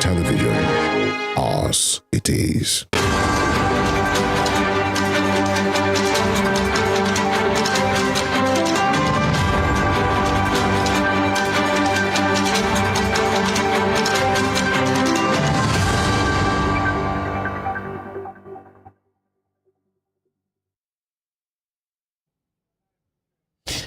television. Ours it is.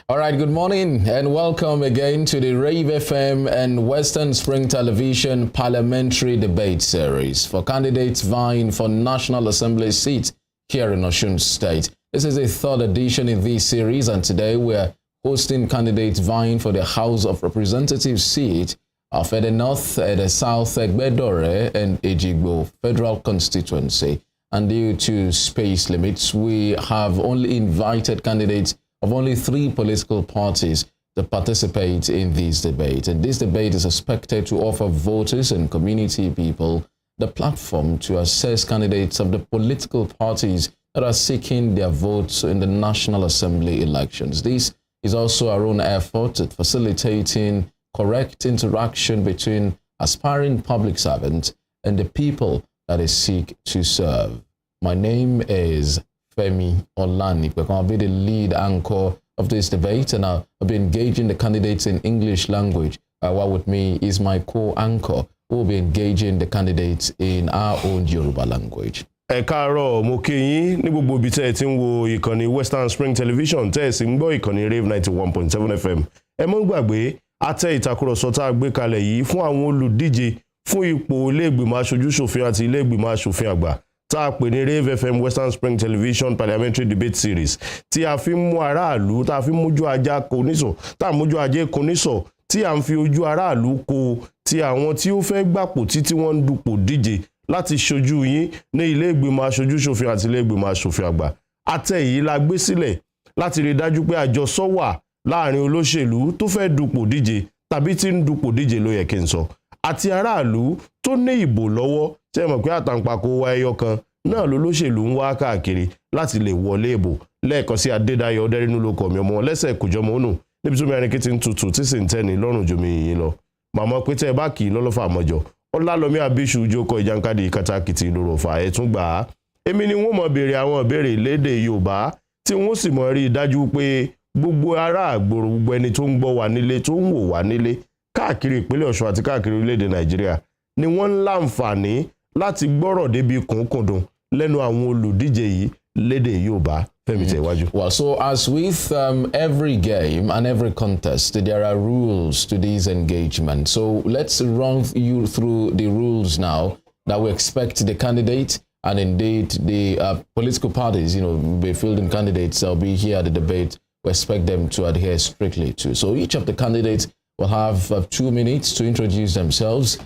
All right, good morning and welcome again to the Rave FM and Western Spring Television Parliamentary Debate Series for candidates vying for National Assembly seats here in Osun State. This is a third edition in this series, and today we're hosting candidates vying for the House of Representatives seat of the North, the South, EGBEDORE and EJIGBO Federal Constituency. And due to space limits, we have only invited candidates of only 3 political parties to participate in this debate. And this debate is expected to offer voters and community people the platform to assess candidates of the political parties that are seeking their votes in the National Assembly elections. This is also our own effort at facilitating correct interaction between aspiring public servants and the people that they seek to serve. My name is Femi Olani. I'll be the lead anchor of this debate, and I'll be engaging the candidates in English language. While with me is my co-anchor, who will be engaging the candidates in our own Yoruba language. Ẹ káàárọ̀ mo kí yín ní gbogbo ibi tẹ́ ẹ ti ń wo ìkànnì Western Spring Television tẹ́ ẹ sì ń gbọ́ ìkànnì Rave 91.7 FM. Ẹ mọ́ gbàgbé àtẹ ìtàkùrọ̀sọ tá a gbé kalẹ̀ yìí fún àwọn olùdíje fún ipò ilé ìgbìmọ̀ aṣojú-ṣòfin àti ilé ìgbìmọ̀ aṣòfin àgbà tá a pè ní Rave FM Western Spring Television Parliamentary Debate Series tí a fi ń mú aráàlú tá a fi ń mójú ajá konísọ̀ tá a mójú ajé konísọ̀ tí a ń fi ojú aráàlú kó ti àwọn tí ó fẹ́ gbapò tí wọ́n ń dupò díje láti ṣojú yín ní ilé ìgbìmọ̀ aṣojú-ṣòfin àti ilé ìgbìmọ̀ aṣòfin àgbà. Àtẹ yìí la gbé sílẹ̀ láti rí dájú pé àjọsọ wà láàrin olóṣèlú tó fẹ́ dupò díje tàbí tí ń dupò díje ló yẹ kí n sọ àti aráàlú tó ní ìbò lọ́wọ́ tí ẹ mọ̀ pé àtàǹpàkò wa ẹyọ kan náà lolóṣèlú ń wá káàkiri láti lè wọlé ìbò. Lẹ́ẹ̀kan sí Adédáyọ̀ Ọdẹ́rínú ló kọ̀ mí ọmọ lẹ́sẹ̀ kòjọmọ ònù níbi tó mẹ́rin kí ti ń tutù tí sì ń tẹ́ni lọ́rùn jomi yìnyín lọ. Màmá pé tẹ́ ẹ bá kì í lọ́lọ́fà mọ́jọ Ọlálọ́mí Abíṣu jókòó ìjànkadì kátàkìtì lóròfà ẹ̀ tún gbà á. Èmi ni wọ́n mọ̀ béèrè àwọn ìbéèrè lédè Yorùbá tí wọ́n sì mọ̀ rí dájú pé gbogbo ará àgbòrò gbogbo ẹni tó ń gbọ́ wà nílé tó ń wò wà nílé káàkiri ìpínlẹ̀ Ọ̀ṣun àti káàkiri orílẹ̀-èdè Nàìjíríà ni wọ́n ń láǹfààní láti gbọ́rọ̀ débi kùnkùndùn lẹ́nu àwọn olùdíje yìí lédè Yorùbá. Fẹ́mi tẹ̀wájú. Well, so as with every game and every contest, there are rules to this engagement. So let's run you through the rules now that we expect the candidate and indeed the political parties, be fielding candidates will be here at the debate. We expect them to adhere strictly to. So each of the candidates will have 2 minutes to introduce themselves.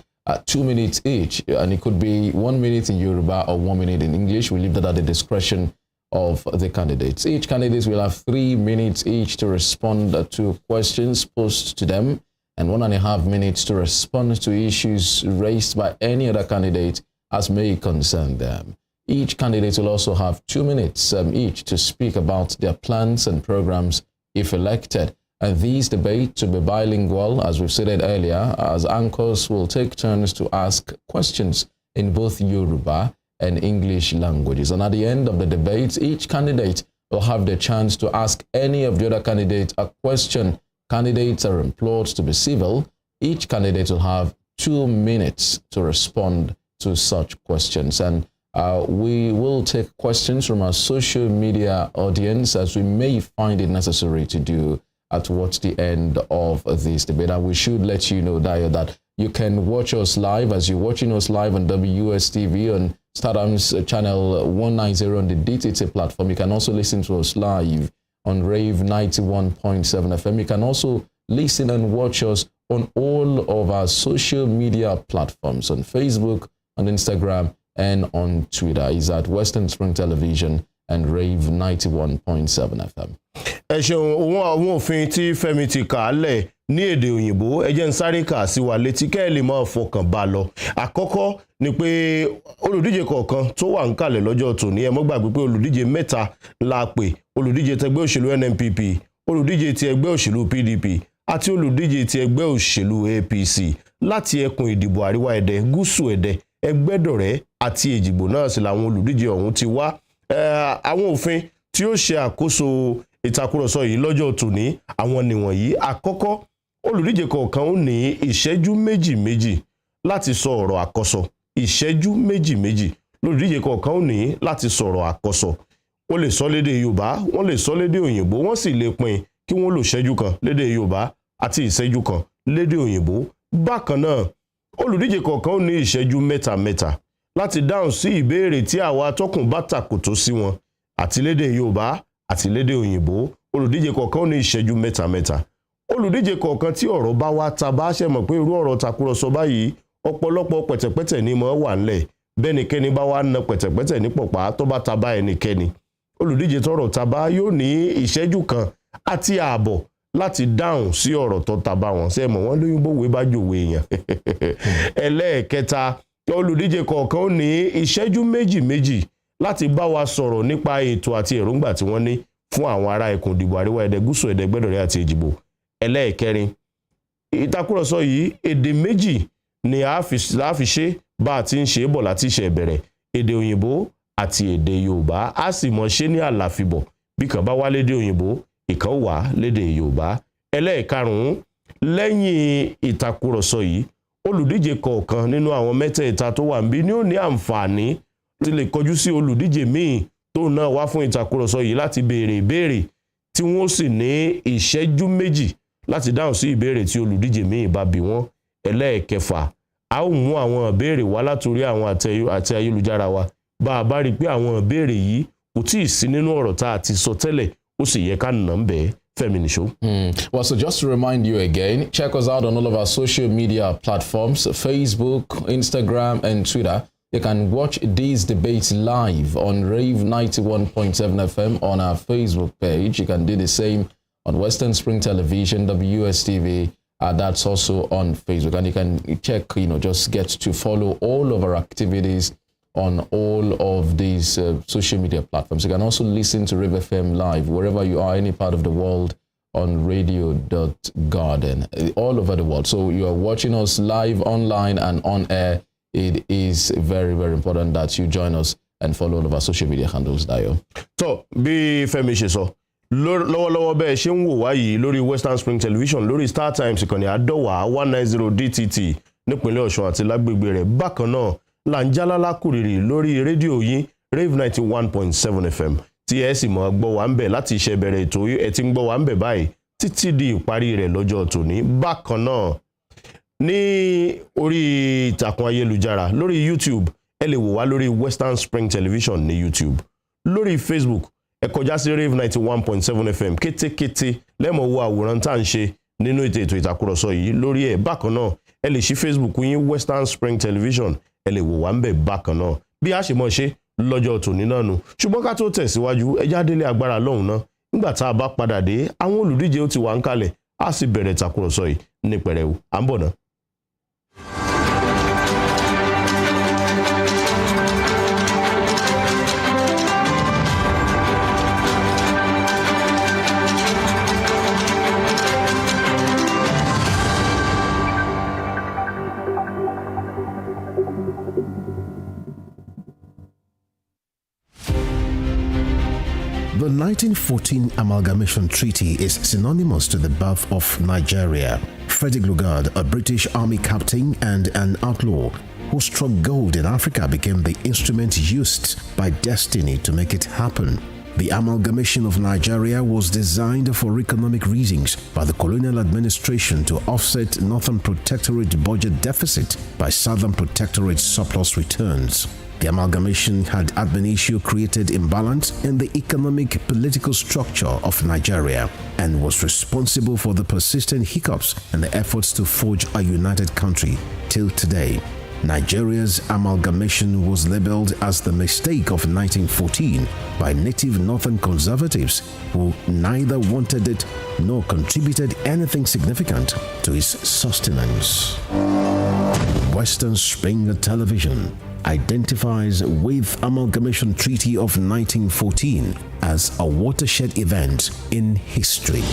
2 minutes each, and it could be 1 minute in Yoruba or 1 minute in English. We leave that at the discretion of the candidates. Each candidate will have 3 minutes each to respond to questions posed to them, and 1.5 minutes to respond to issues raised by any other candidate as may concern them. Each candidate will also have 2 minutes each to speak about their plans and programs if elected. And these debates will be bilingual, as we've stated earlier, as anchors will take turns to ask questions in both Yoruba and English languages. And at the end of the debate, each candidate will have the chance to ask any of the other candidates a question. Candidates are implored to be civil. Each candidate will have 2 minutes to respond to such questions. And we will take questions from our social media audience as we may find it necessary to do towards the end of this debate. And we should let you know, Dayo, that you can watch us live as you're watching us live on WSTV on Stardom's channel 190 on the DTT platform. You can also listen to us live on Rave 91.7 FM. You can also listen and watch us on all of our social media platforms, on Facebook, on Instagram, and on Twitter. It's at Western Spring Television and Rave 91.7 FM. Ẹ ṣeun àwọn òfin tí Fẹ́mi ti kà á lẹ̀ ní èdè òyìnbó ẹ jẹ́ n sáré kà sí wa létí kẹ́ ẹ lè máa fọkàn bá lọ. Àkọ́kọ́ ni pé olùdíje kọ̀ọ̀kan tó wà ń kalẹ̀ lọ́jọ́ tòní ẹ mọ́ gbàgbé pé olùdíje mẹ́ta la pè olùdíje tẹgbẹ́ òṣèlú NNPP olùdíje ti ẹgbẹ́ òṣèlú PDP àti olùdíje ti ẹgbẹ́ òṣèlú APC láti ẹkùn ìdìbò àríwá ẹdẹ gúúsù ẹdẹ ẹgbẹ́dọ̀rẹ́ àti èjìgbò náà sì làwọn olùdíje ọ̀hún ti wá. Àwọn òfin tí ó ṣe àkóso ìtakùrọ̀sọ yìí lọ́jọ́ tòní àwọn nìwọ̀nyí. Àkọ́kọ́, olùdíje kọ̀ọ̀kan ó ní ìṣẹ́jú méjì láti sọ ọ̀rọ̀ àkọ́sọ. Ìṣẹ́jú méjì lolùdíje kọ̀ọ̀kan ó ní láti sọ̀rọ̀ àkọ́sọ. Ó lè sọ lédè Yorùbá, wọ́n lè sọ lédè òyìnbó, wọ́n sì lè pín kí wọ́n lò ìṣẹ́jú kan lédè Yorùbá àti ìṣẹ́jú kan lédè òyìnbó. Bákan náà, olùdíje kọ̀ọ̀kan ó ní ìṣẹ́jú mẹ́ta láti dáhùn sí ìbéèrè tí àwa atọ́kùn bá tàkòtò sí wọn àti lédè Yorùbá àti lédè òyìnbó. Olùdíje kọ̀ọ̀kan ó ní ìṣẹ́jú mẹ́ta. Olùdíje kọ̀ọ̀kan tí ọ̀rọ̀ bá wá ta bá ṣe mọ̀ pé irú ọ̀rọ̀ takùrọ̀sọ báyìí ọ̀pọ̀lọpọ̀ pẹ̀tẹ̀pẹ̀tẹ̀ ni mo wà ńlẹ̀. Bẹ́nikẹ́ni bá wá na pẹ̀tẹ̀pẹ̀tẹ̀ ní pọ̀pá tó bá ta bá ẹnikẹ́ni. Olùdíje tọ́rọ̀ ta bá yóò ní ìṣẹ́jú kan àti ààbọ̀ láti dáhùn sí ọ̀rọ̀ tó ta bá wọn. Ṣé mọ̀ wọ́n lóyìnbó wé bá jòwé èèyàn. Ẹlẹ́ẹ̀kẹta, olùdíje kọ̀ọ̀kan ó ní ìṣẹ́jú méjì láti bá wa sọ̀rọ̀ nípa ètò àti èròǹgbà tí wọ́n ní fún àwọn ará ẹkùn ìdìbò àríwá ẹdẹ gúúsù ẹdẹ ẹgbẹ́dọ̀rẹ́ àti èjìgbò. Ẹlẹ́ẹ̀kẹrin, ìtakùrọ̀sọ yìí èdè méjì ni a fi ṣe bá a ti ń ṣe bọ̀ láti ṣe bẹ̀rẹ̀, èdè òyìnbó àti èdè Yorùbá. A sì mọ̀ ṣe ní àlàfibọ̀, bí kan bá wá lédè òyìnbó ìkan wà lédè Yorùbá. Ẹlẹ́ẹ̀karùn-ún, lẹ́yìn ìtakùrọ̀sọ yìí olùdíje kọ̀ọ̀kan nínú àwọn mẹ́tẹ̀ẹ̀ta tó wà níbí ni ó ní àǹfààní tí lè kọjú sí olùdíje míì tó náà wá fún ìtakùrọ̀sọ yìí láti béèrè ìbéèrè tí wọ́n sì ní ìṣẹ́jú méjì láti dáhùn sí ìbéèrè tí olùdíje míì bá bi wọ́n. Ẹlẹ́ẹ̀kẹfà, a ó mú àwọn ìbéèrè wá látòrí àwọn àti ayélujára wa. Bá a bá rí pé àwọn ìbéèrè yìí kò tíì sí nínú ọ̀rọ̀ tá a ti sọ tẹ́lẹ̀, ó sì yẹ ká nà ń bẹ́ẹ̀. Well, so just to remind you again, check us out on all of our social media platforms, Facebook, Instagram, and Twitter. You can watch these debates live on Rave 91.7 FM on our Facebook page. You can do the same on Western Spring Television, WSTV. That's also on Facebook. And you can check, just get to follow all of our activities on all of these social media platforms. You can also listen to Rave FM live wherever you are, any part of the world, on radio.garden, all over the world. So you are watching us live online and on air. It is very, very important that you join us and follow all of our social media handles, Dayo. So, bí Fẹ́mi ṣe sọ, lọ́wọ́lọ́wọ́ bẹ́ẹ̀ ṣe ń wò wá yìí lórí Western Spring Television, lórí Star Times ìkànnì àdọ́wà 190 DTT nípínlẹ̀ Ọ̀ṣun àti lágbègbè rẹ̀. Bákan náà, là ń jálálá kùrìrì lórí rédíò yín Rave 91.7 FM tí ẹ sì mọ̀ gbọ́ wá ń bẹ̀ láti iṣẹ́ bẹ̀rẹ̀ ètò ẹ ti ń gbọ́ wá ń bẹ̀ báyìí títí di ìparí rẹ̀ lọ́jọ́ tòní. Bákan náà, ní orí ìtàkùn ayélujára lórí YouTube ẹ lè wò wá lórí Western Spring Television ní YouTube. Lórí Facebook ẹ kọjá sí Rave 91.7 FM kétékété lẹ́mọ̀ wo àwòrán tá à ń ṣe nínú ètò ìtakùrọ̀sọ yìí lórí ẹ̀. Bákan náà, ẹ lè ṣí Facebook yín Western Spring Television, ẹ lè wò wá ń bẹ̀ bákan náà. Bí a ṣe mọ̀ ṣe lọ́jọ́ tòní náà nù. Ṣùgbọ́n ká tó tẹ̀síwájú, ẹ já délé agbára lọ́hùn náà. Nígbà tá a bá padà dé, àwọn olùdíje ó ti wà ń kalẹ̀, á sì bẹ̀rẹ̀ ìtakùrọ̀sọ yìí ní pẹrẹwu. À ń bọ̀ náà. The 1914 Amalgamation Treaty is synonymous to the birth of Nigeria. Frederick Lugard, a British Army captain and an outlaw who struck gold in Africa, became the instrument used by destiny to make it happen. The amalgamation of Nigeria was designed for economic reasons by the colonial administration to offset Northern Protectorate budget deficit by Southern Protectorate surplus returns. The amalgamation had ad initio created imbalance in the economic political structure of Nigeria and was responsible for the persistent hiccups in the efforts to forge a united country till today. Nigeria's amalgamation was labeled as the mistake of 1914 by native northern conservatives who neither wanted it nor contributed anything significant to its sustenance. Western Spring Television identifies with Amalgamation Treaty of 1914 as a watershed event in history.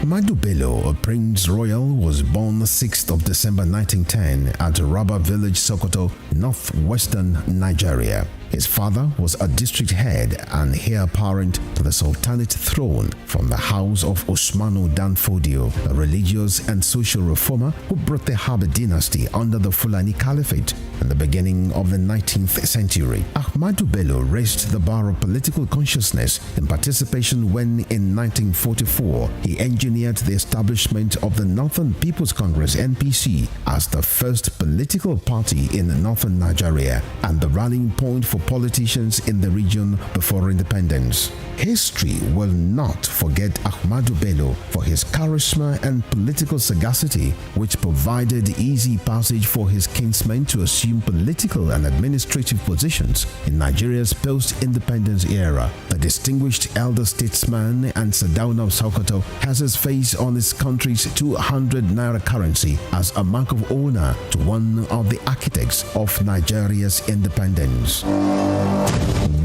Ahmadu Bello, a Prince Royal, was born 6th of December 1910 at Raba Village, Sokoto, northwestern Nigeria. His father was a district head and heir apparent to the Sultanate throne from the house of Usmanu Danfodio, a religious and social reformer who brought the Habib dynasty under the Fulani Caliphate in the beginning of the 19th century. Ahmadu Bello raised the bar of political consciousness in participation when, in 1944, he engineered the establishment of the Northern People's Congress (NPC) as the first political party in northern Nigeria and the rallying point for politicians in the region before independence. History will not forget Ahmadu Bello for his charisma and political sagacity, which provided easy passage for his kinsmen to assume political and administrative positions in Nigeria's post-independence era. The distinguished elder statesman and Sardauna of Sokoto has his face on his country's 200 naira currency as a mark of honor to one of the architects of Nigeria's independence.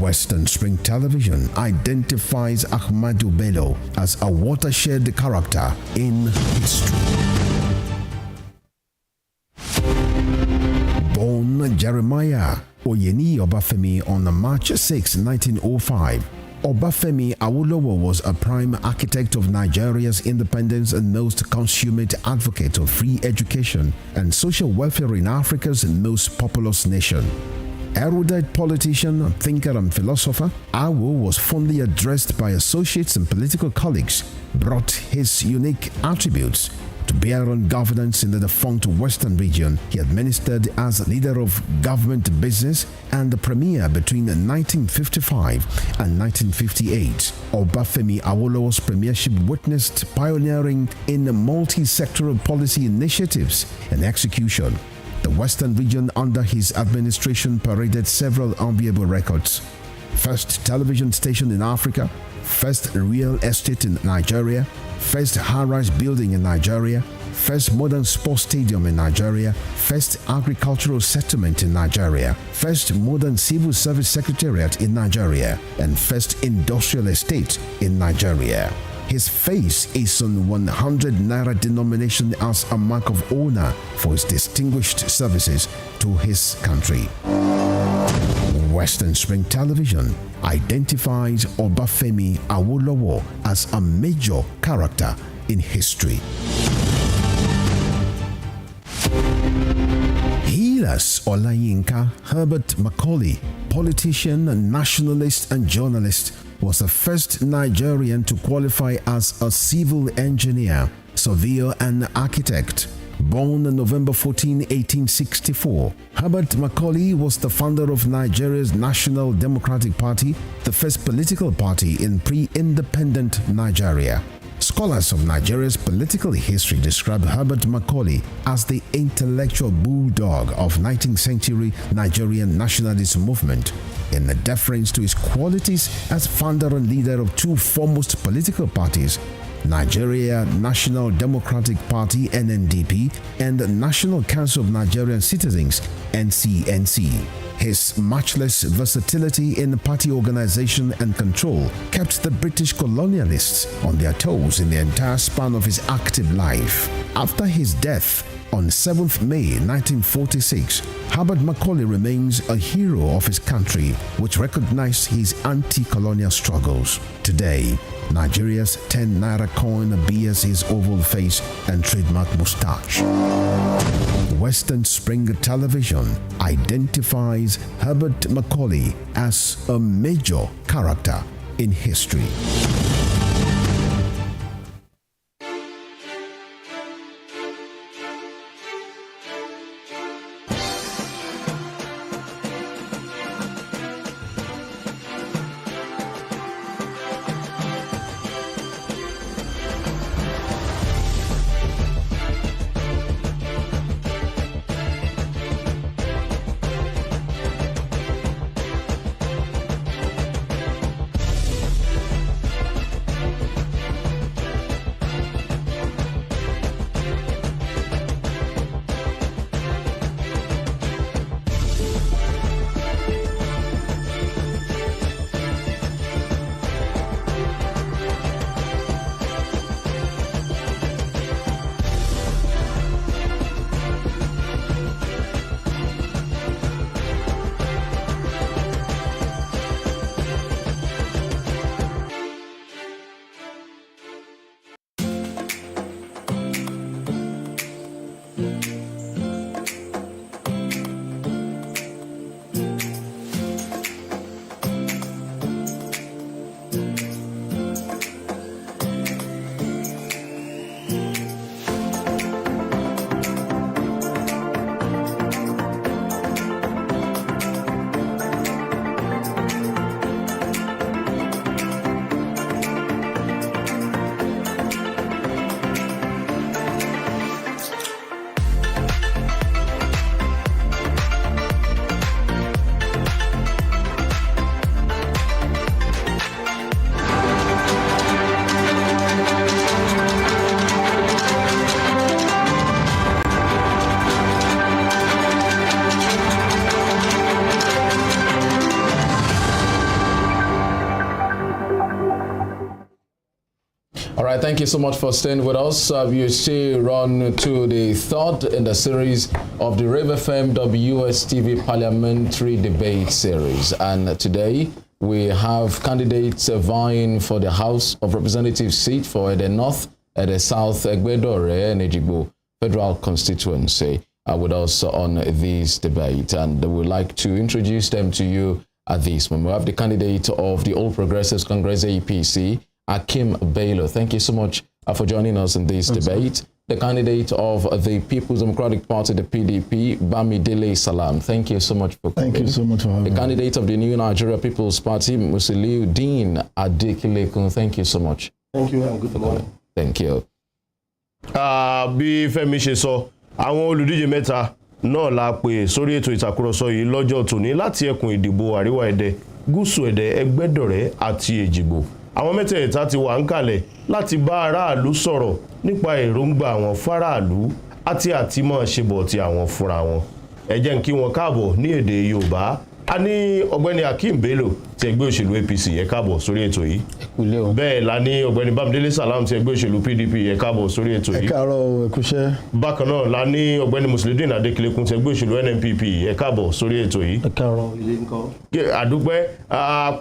Western Spring Television identifies Ahmadu Bello as a watershed character in history. Born Jeremiah Oyeni Obafemi on March 6, 1905, Obafemi Awolowo was a prime architect of Nigeria's independence and most consummate advocate of free education and social welfare in Africa's most populous nation. Erudite politician, thinker and philosopher, Awo was fondly addressed by associates and political colleagues, brought his unique attributes to bear on governance in the defunct Western region. He administered as leader of government business and the premier between 1955 and 1958. Obafemi Awolowo's premiership witnessed pioneering in multi-sectoral policy initiatives and execution. The Western region under his administration paraded several enviable records. First television station in Africa, first real estate in Nigeria, first high-rise building in Nigeria, first modern sports stadium in Nigeria, first agricultural settlement in Nigeria, first modern civil service secretariat in Nigeria, and first industrial estate in Nigeria. His face is on 100 naira denomination as a mark of honor for his distinguished services to his country. Western Spring Television identifies Obafemi Awolowo as a major character in history. Hilas Olayinka Herbert Macaulay, politician, nationalist and journalist, was the first Nigerian to qualify as a civil engineer, surveyor and architect. Born on November 14, 1864, Herbert Macaulay was the founder of Nigeria's National Democratic Party, the first political party in pre-independent Nigeria. Scholars of Nigeria's political history describe Herbert Macaulay as the intellectual bulldog of 19th century Nigerian nationalist movement, in deference to his qualities as founder and leader of two foremost political parties, Nigeria National Democratic Party (NNDP) and the National Council of Nigerian Citizens (NCNC). His matchless versatility in party organization and control kept the British colonialists on their toes in the entire span of his active life. After his death on 7th May 1946, Herbert Macaulay remains a hero of his country, which recognized his anti-colonial struggles. Today, Nigeria's 10 naira coin bears his oval face and trademark moustache. Western Spring Television identifies Herbert Macaulay as a major character in history. right, thank you so much for staying with us. You still run to the third in the series of the Rave FM WSTV Parliamentary Debate Series. And today we have candidates vying for the House of Representatives seat for the North, the South, EGBEDORE and EJIGBO Federal Constituency with us on this debate. And we'd like to introduce them to you at this moment. We have the candidate of the All Progressives Congress APC, Akim Bello. Thank you so much for joining us in this debate. The candidate of the People's Democratic Party, the PDP, Bamidele Salam. Thank you so much for coming. Thank you so much for having me. The candidate of the New Nigeria People's Party, Musiliu Dean Adekilekun. Thank you so much. Thank you and good morning. Thank you. Bí Fẹ́mi ṣe sọ, àwọn olùdíje mẹ́ta náà la pè sórí ètò ìtàkùrọ̀sọ yìí lọ́jọ́ tòní láti ẹkùn ìdìbò àríwá ẹdẹ, gúúsù ẹdẹ, ẹgbẹ́dọ̀rẹ́ àti èjìgbò. Àwọn mẹ́tẹ̀ẹ̀ta ti wà ń kalẹ̀ láti bá aráàlú sọ̀rọ̀ nípa èròǹgbà àwọn fáráàlú àti àtìmọ̀ ṣebọ̀ ti àwọn fúnra wọn. Ẹ jẹ́ n kí wọn káàbọ̀ ní èdè Yorùbá. A ní ọ̀gbẹ́ni Akim Bello ti ẹgbẹ́ òṣèlú APC, ẹ káàbọ̀ sórí ètò yìí. Bẹ́ẹ̀ la ní ọ̀gbẹ́ni Bamidele Salam ti ẹgbẹ́ òṣèlú PDP, ẹ káàbọ̀ sórí ètò yìí. Ẹ káàárọ̀, ẹ kúṣẹ́. Bákan náà la ní ọ̀gbẹ́ni Musiliu Adekilekun ti ẹgbẹ́ òṣèlú NNPP, ẹ káàbọ̀ sórí ètò yìí. Ẹ káàárọ̀, ilé ńkọ́. Àdúpẹ́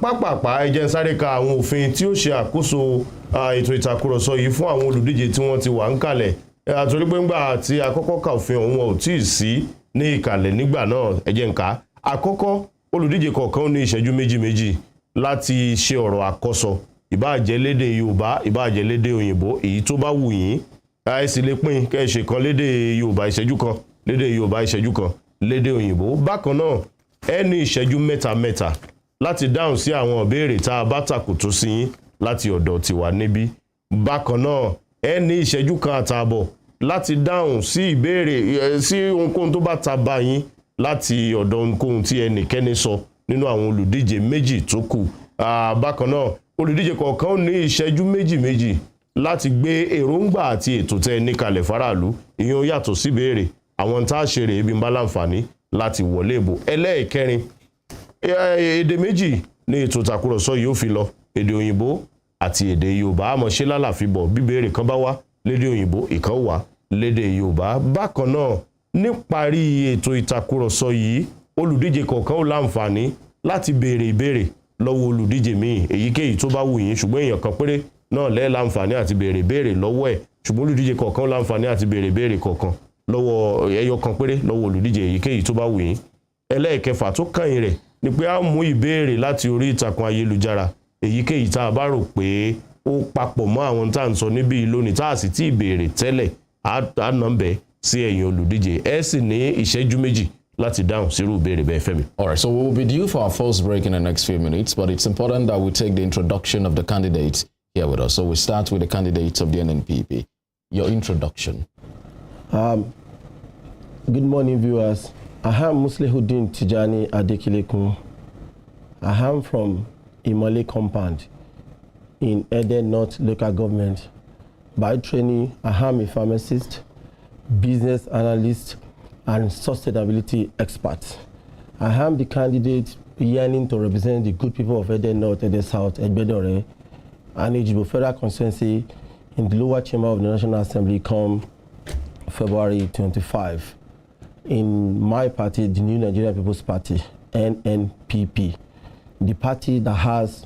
pápápá ẹ jẹ́ n sáré ka àwọn òfin tí ó ṣe àkóso ètò ìtàkùrọ̀sọ yìí fún àwọn olùdíje tí wọ́n ti wà ń kalẹ̀. Àtòrí pé ńgbà tí àkọ́kọ́ ka òfin ọ̀hún wọn ò tíì sí ní ìkàlẹ̀ nígbà náà, ẹ jẹ́ n kà. Àkọ́kọ́, olùdíje kọ̀ọ̀kan ní ìṣẹ́jú méjì láti ṣe ọ̀rọ̀ àkọ́sọ, ìbáà jẹ́ lédè Yorùbá, ìbáà jẹ́ lédè òyìnbó, èyí tó bá wù yín. Ẹ sì lè pín kẹ́ ṣe kan lédè Yorùbá ìṣẹ́jú kan, lédè Yorùbá ìṣẹ́jú kan, lédè òyìnbó. Bákan náà, ẹ ní ìṣẹ́jú mẹ́ta láti dáhùn sí àwọn ìbéèrè tá a bá tàkùtù sí yín láti ọ̀dọ̀ tiwa níbí. Bákan náà, ẹ ní ìṣẹ́jú kan àtààbọ̀ láti dáhùn sí ìbéèrè sí ohunkóhun tó bá ta bá yín láti ọ̀dọ̀ ohunkóhun tí ẹnikẹ́ni sọ nínú àwọn olùdíje méjì tó kù. Bákan náà, olùdíje kọ̀ọ̀kan ní ìṣẹ́jú méjì láti gbé èròǹgbà àti ètò tẹ́ ní kalẹ̀ fáráàlú. Ìyẹn yàtọ̀ sí ìbéèrè àwọn tá a ṣe rèé bí n bá láǹfààní láti wọlé ìbò. Ẹlẹ́ẹ̀kẹrin, èdè méjì ní ètò ìtàkùrọ̀sọ yìí ó fi lọ, èdè òyìnbó àti èdè Yorùbá. Àmọ́ ṣe lálàfibọ̀ bí ìbéèrè kan bá wá lédè òyìnbó, ìkan wá lédè Yorùbá. Bákan náà, níparí ètò ìtàkùrọ̀sọ yìí, olùdíje kọ̀ọ̀kan ó láǹfààní láti béèrè ìbéèrè lọ́wọ́ olùdíje míì èyíkéyìí tó bá wù yín, ṣùgbọ́n èèyàn kan péré náà lẹ́ láǹfààní àti béèrè ìbéèrè lọ́wọ́ ẹ̀, ṣùgbọ́n olùdíje kọ̀ọ̀kan ó láǹfààní àti béèrè ìbéèrè kọ̀ọ̀kan lọ́wọ́ ẹyọ kan péré lọ́wọ́ olùdíje èyíkéyìí tó bá wù yín. Ẹlẹ́ẹ̀kẹfà tó kàn rẹ̀ ni pé a mú ìbéèrè láti orí ìtàkùn ayélujára èyíkéyìí tá a bá rò pé ó papọ̀ mọ́ àwọn tá à ń sọ níbí lónìí tá a sì tí ìbéèrè tẹ́lẹ̀ á nà ń bẹ̀ sí ẹ̀yin olùdíje. Ẹ sì ní ìṣẹ́jú méjì láti dáhùn sírú ìbéèrè bẹ́ẹ̀ Fẹ́mi. All right, so we'll be due for our first break in the next few minutes, but it's important that we take the introduction of the candidates here with us. So we start with the candidates of the NNPP. Your introduction. Good morning, viewers. I am Muslihuddin Tijani Adekilekun. I am from Imole Compound in Ede North Local Government. By training, I am a pharmacist, business analyst, and sustainability expert. I am the candidate yearning to represent the good people of Ede North, Ede South, EGBEDORE, and EJIGBO Federal Constituency in the lower chamber of the National Assembly come February 25. In my party, the New Nigeria People's Party, NNPP, the party that has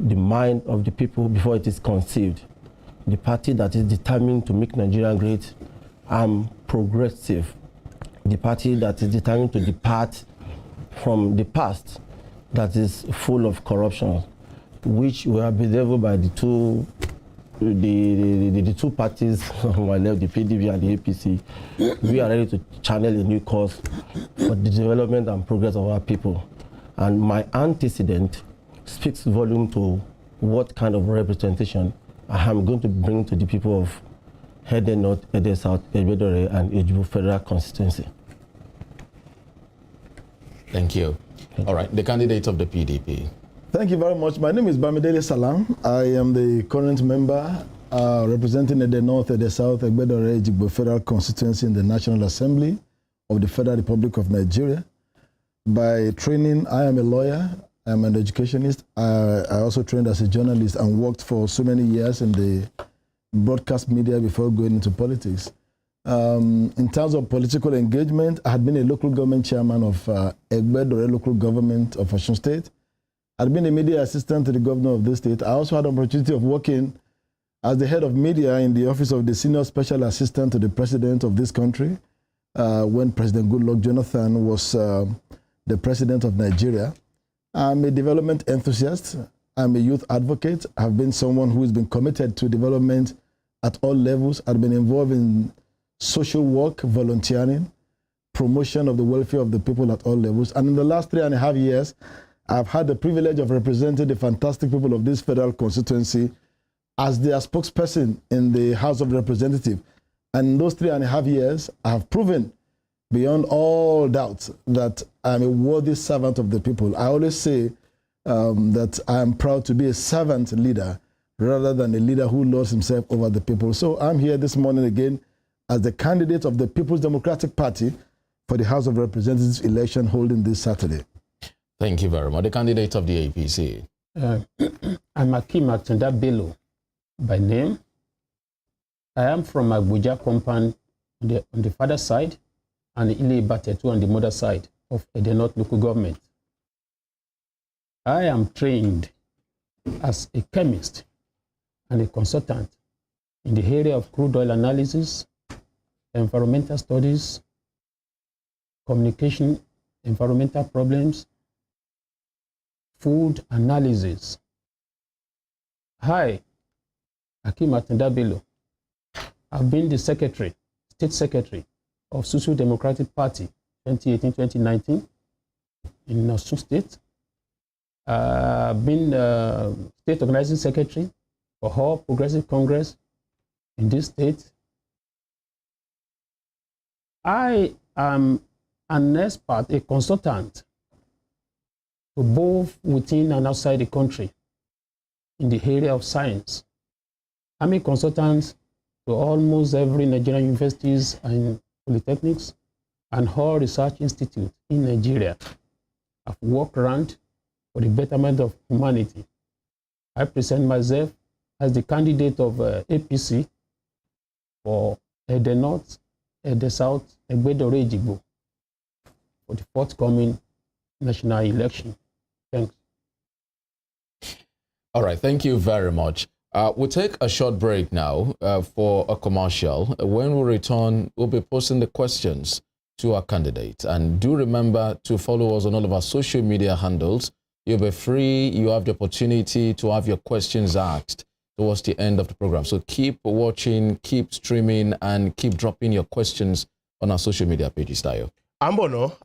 the mind of the people before it is conceived, the party that is determined to make Nigeria great and progressive, the party that is determined to depart from the past that is full of corruption, which were bedeviled by the two parties on my left, the PDP and the APC. We are ready to channel a new course for the development and progress of our people. And my antecedent speaks volume to what kind of representation I am going to bring to the people of Ede North, Ede South, EGBEDORE, and EJIGBO Federal Constituency. Thank you. All right, the candidate of the PDP. Thank you very much. My name is Bamidele Salam. I am the current member representing Ede North, Ede South, EGBEDORE, EJIGBO Federal Constituency in the National Assembly of the Federal Republic of Nigeria. By training, I am a lawyer. I'm an educationist. I also trained as a journalist and worked for so many years in the broadcast media before going into politics. In terms of political engagement, I had been a local government chairman of EGBEDORE local government of Osun State. I'd been a media assistant to the governor of this state. I also had an opportunity of working as the head of media in the office of the senior special assistant to the president of this country when President Goodluck Jonathan was the president of Nigeria. I'm a development enthusiast. I'm a youth advocate. I've been someone who has been committed to development at all levels. I've been involved in social work, volunteering, promotion of the welfare of the people at all levels. And in the last 3.5 years, I've had the privilege of representing the fantastic people of this federal constituency as their spokesperson in the House of Representatives. And in those 3.5 years, I have proven beyond all doubt that I'm a worthy servant of the people. I always say that I am proud to be a servant leader rather than a leader who loves himself over the people. So I'm here this morning again as the candidate of the People's Democratic Party for the House of Representatives election holding this Saturday. Thank you very much. The candidate of the APC. I'm Akim Atunda Bello by name. I am from Abuja compound on the father side and Ile Batetu on the mother side of Ede North local government. I am trained as a chemist and a consultant in the area of crude oil analysis, environmental studies, communication, environmental problems, food analysis. Hi, Akim Atunda Bello. I've been the state secretary of Social Democratic Party 2018-2019 in Osun State. I've been state organizing secretary for All Progressive Congress in this state. I am an expert, a consultant to both within and outside the country in the area of science. I'm a consultant to almost every Nigerian universities and polytechnics and all research institutes in Nigeria. I've worked around for the betterment of humanity. I present myself as the candidate of APC for Ede North, Ede South, EGBEDORE EJIGBO for the forthcoming national election. Thanks. All right, thank you very much. We'll take a short break now for a commercial. When we return, we'll be posting the questions to our candidate. And do remember to follow us on all of our social media handles. You'll be free. You have the opportunity to have your questions asked towards the end of the program. So keep watching, keep streaming, and keep dropping your questions on our social media pages, Tayo. Ambono.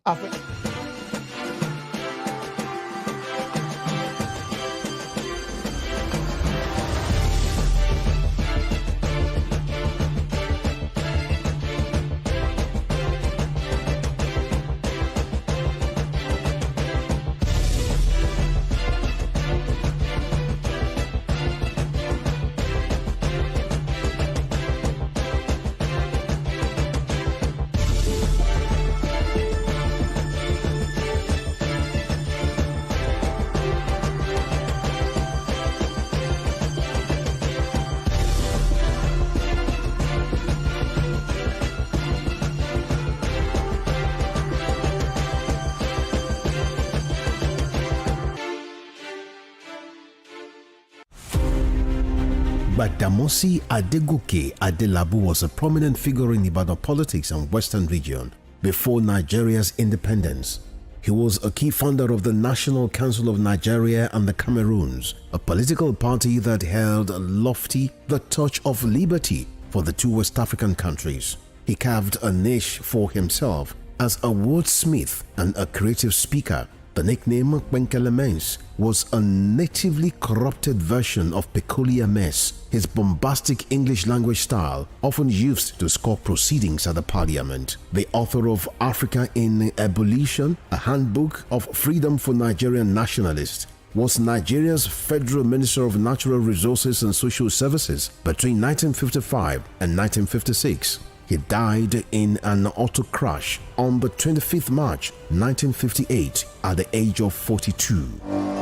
Gbadamosi Adegoke Adelabu was a prominent figure in Ibadan politics and Western region before Nigeria's independence. He was a key founder of the National Council of Nigeria and the Cameroons, a political party that held lofty the torch of liberty for the two West African countries. He carved a niche for himself as a wordsmith and a creative speaker. The nickname Kwenkele was a natively corrupted version of peculiar mess, his bombastic English language style often used to score proceedings at the Parliament. The author of Africa in Ebullition, a handbook of freedom for Nigerian nationalists, was Nigeria's Federal Minister of Natural Resources and Social Services between 1955 and 1956. He died in an auto crash on the 25th March 1958 at the age of 42.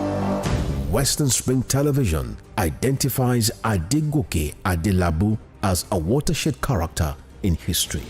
Western Spring Television identifies Adegoke Adelabu as a watershed character in history.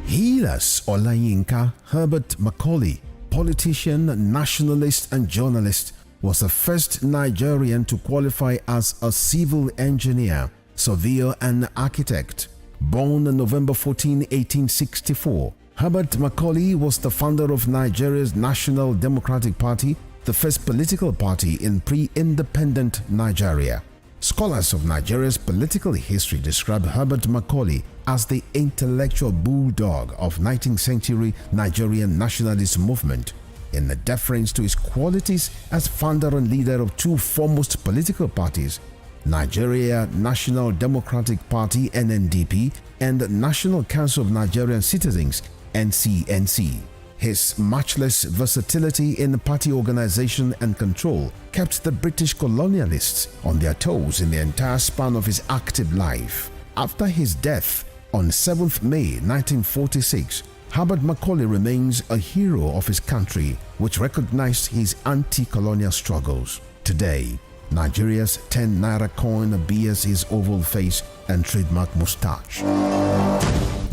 Hilas Olayinka Herbert Macaulay, politician, nationalist and journalist, was the first Nigerian to qualify as a civil engineer, surveyor and architect. Born on November 14, 1864, Herbert Macaulay was the founder of Nigeria's National Democratic Party, the first political party in pre-independent Nigeria. Scholars of Nigeria's political history describe Herbert Macaulay as the intellectual bulldog of 19th century Nigerian nationalist movement, in the deference to his qualities as founder and leader of two foremost political parties, Nigeria National Democratic Party (NNDP) and National Council of Nigerian Citizens (NCNC). His matchless versatility in party organization and control kept the British colonialists on their toes in the entire span of his active life. After his death on 7th May 1946, Herbert Macaulay remains a hero of his country, which recognized his anti-colonial struggles. Today, Nigeria's 10 naira coin bears his oval face and trademark moustache.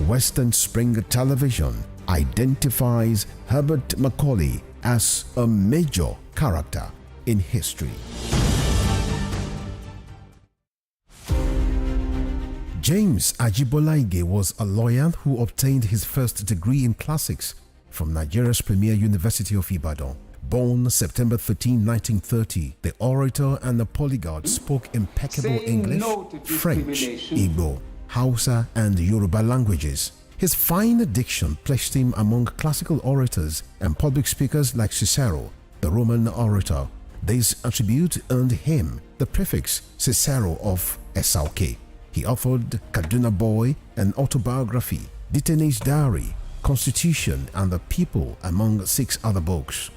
Western Spring Television identifies Herbert Macaulay as a major character in history. James Ajibolaige was a lawyer who obtained his first degree in classics from Nigeria's premier University of Ibadan. Born September 13, 1930, the orator and the polyglot spoke impeccable English, French, Igbo, Hausa, and Yoruba languages. His fine diction placed him among classical orators and public speakers like Cicero, the Roman orator. This attribute earned him the prefix Cicero of Esauke. He authored Kaduna Boy, an autobiography, Detainee's Diary, Constitution, and the People, among 6 other books.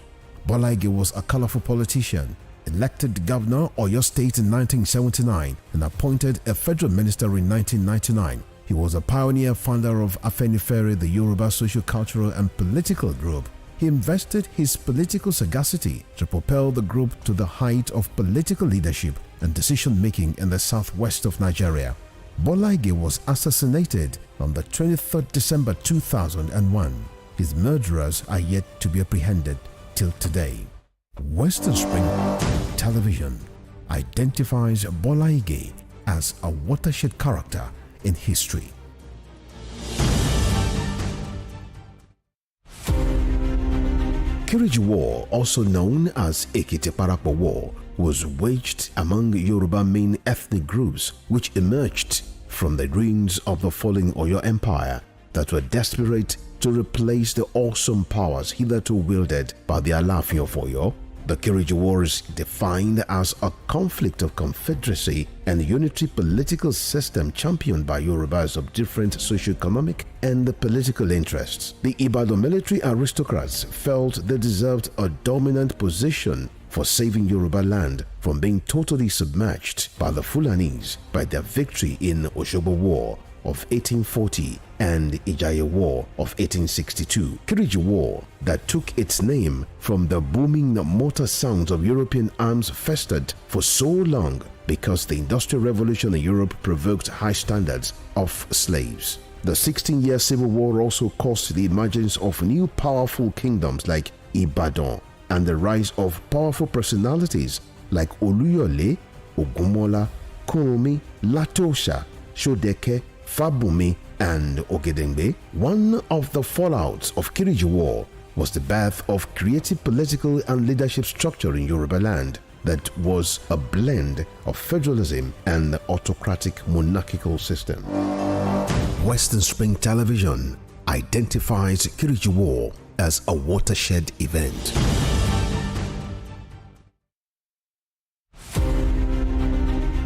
Bolaige was a colorful politician, elected governor of Oyo State in 1979 and appointed a federal minister in 1999. He was a pioneer founder of Afenifere, the Yoruba social-cultural and political group. He invested his political sagacity to propel the group to the height of political leadership and decision-making in the southwest of Nigeria. Bolaige was assassinated on the 23rd December 2001. His murderers are yet to be apprehended till today. Western Spring Television identifies Bolaige as a watershed character in history. Kiriji War, also known as Ekiti Parappa War, was waged among Yoruba main ethnic groups which emerged from the ruins of the falling Oyo Empire that were desperate to replace the awesome powers hitherto wielded by the Alaafin of Oyo. The Kiriji War is defined as a conflict of confederacy and unitary political system championed by Yorubas of different socio-economic and political interests. The Ibadan military aristocrats felt they deserved a dominant position for saving Yoruba land from being totally submerged by the Fulanis by their victory in Osogbo War of 1840 and Ijaye War of 1862. Kiriji War, that took its name from the booming motor sounds of European arms, festered for so long because the Industrial Revolution in Europe provoked high standards of slaves. The 16-year Civil War also caused the emergence of new powerful kingdoms like Ibadan and the rise of powerful personalities like Oluyole, Ogunmola, Kurumi, Latosha, Shodeke, Fabumi, and Ogedengbe. One of the fallouts of Kiriji War was the birth of creative political and leadership structure in Yoruba land that was a blend of federalism and the autocratic monarchical system. Western Spring Television identifies Kiriji War as a watershed event.